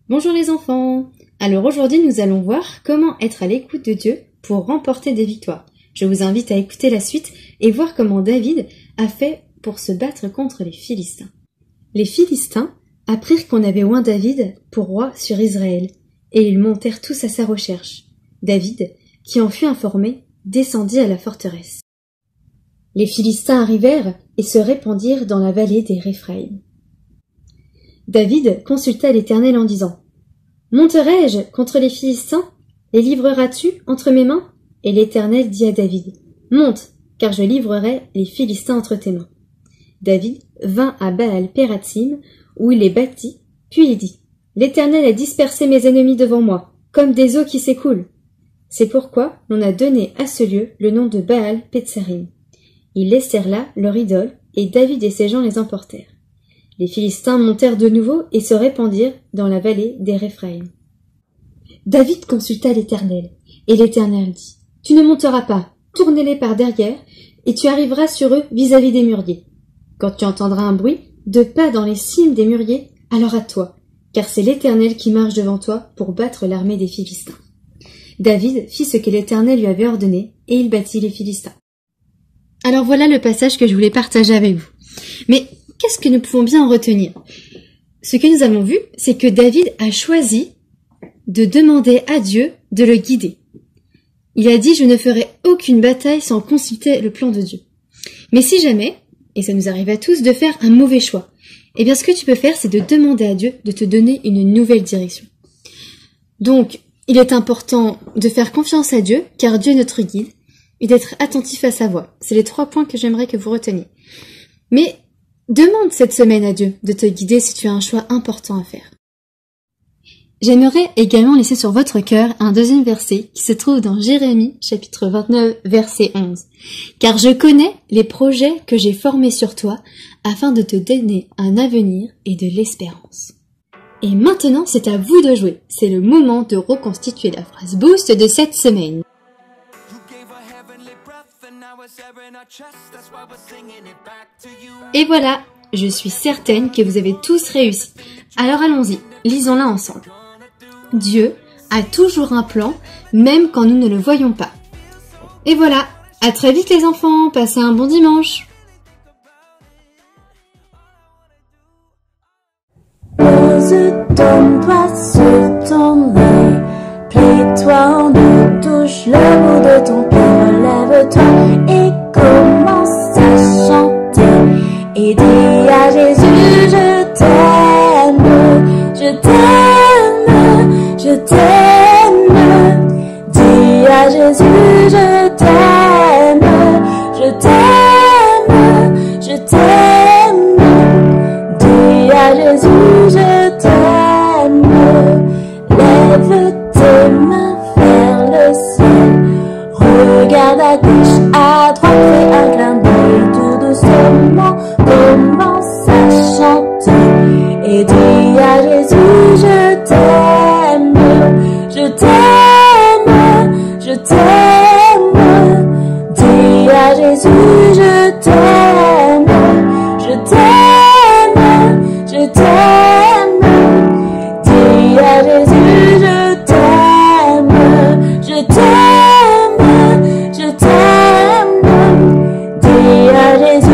Bonjour les enfants. Alors aujourd'hui nous allons voir comment être à l'écoute de Dieu pour remporter des victoires. Je vous invite à écouter la suite et voir comment David a fait pour se battre contre les Philistins. Les Philistins apprirent qu'on avait oint David pour roi sur Israël et ils montèrent tous à sa recherche. David, qui en fut informé, descendit à la forteresse. Les Philistins arrivèrent et se répandirent dans la vallée des Réphaïm. David consulta l'Éternel en disant « Monterai-je contre les Philistins? Les livreras-tu entre mes mains ?» Et l'Éternel dit à David « Monte, car je livrerai les Philistins entre tes mains. » David vint à Baal-Pératsim, où il les battit, puis il dit « L'Éternel a dispersé mes ennemis devant moi, comme des eaux qui s'écoulent. » C'est pourquoi l'on a donné à ce lieu le nom de Baal-Pétsarim. Ils laissèrent là leur idole, et David et ses gens les emportèrent. Les Philistins montèrent de nouveau et se répandirent dans la vallée des Réphaïm. David consulta l'Éternel, et l'Éternel dit « Tu ne monteras pas, tourne-les par derrière, et tu arriveras sur eux vis-à-vis des mûriers. Quand tu entendras un bruit de pas dans les cimes des mûriers, alors à toi, car c'est l'Éternel qui marche devant toi pour battre l'armée des Philistins. » David fit ce que l'Éternel lui avait ordonné, et il battit les Philistins. Alors voilà le passage que je voulais partager avec vous. Mais qu'est-ce que nous pouvons bien en retenir? Ce que nous avons vu, c'est que David a choisi de demander à Dieu de le guider. Il a dit « Je ne ferai aucune bataille sans consulter le plan de Dieu. » Mais si jamais, et ça nous arrive à tous, de faire un mauvais choix, eh bien ce que tu peux faire, c'est de demander à Dieu de te donner une nouvelle direction. Donc, il est important de faire confiance à Dieu, car Dieu est notre guide, et d'être attentif à sa voix. C'est les 3 points que j'aimerais que vous reteniez. Mais demande cette semaine à Dieu de te guider si tu as un choix important à faire. J'aimerais également laisser sur votre cœur un deuxième verset qui se trouve dans Jérémie, chapitre 29, verset 11. « Car je connais les projets que j'ai formés sur toi, afin de te donner un avenir et de l'espérance. » Et maintenant, c'est à vous de jouer. C'est le moment de reconstituer la phrase boost de cette semaine. Et voilà, je suis certaine que vous avez tous réussi. Alors allons-y, lisons-la ensemble. Dieu a toujours un plan, même quand nous ne le voyons pas. Et voilà, à très vite les enfants, passez un bon dimanche. Pose-toi sur ton nez, plie-toi en deux, touche le bout de ton pied, relève-toi et commence à chanter. Et dis à Jésus, je t'aime, je t'aime, je t'aime. Dis à Jésus, je t'aime, je t'aime, je t'aime. Dis à Jésus, je t'aime. Lève tes mains vers le ciel, regarde à gauche, à droite, fais un clin d'œil tout doucement, commence à chanter et dis à Jésus, je t'aime, je t'aime, je t'aime. Dis à Jésus, je t'aime, je t'aime, je t'aime. Dis à Jésus, je t'aime, je t'aime, je t'aime. Dis à Jésus.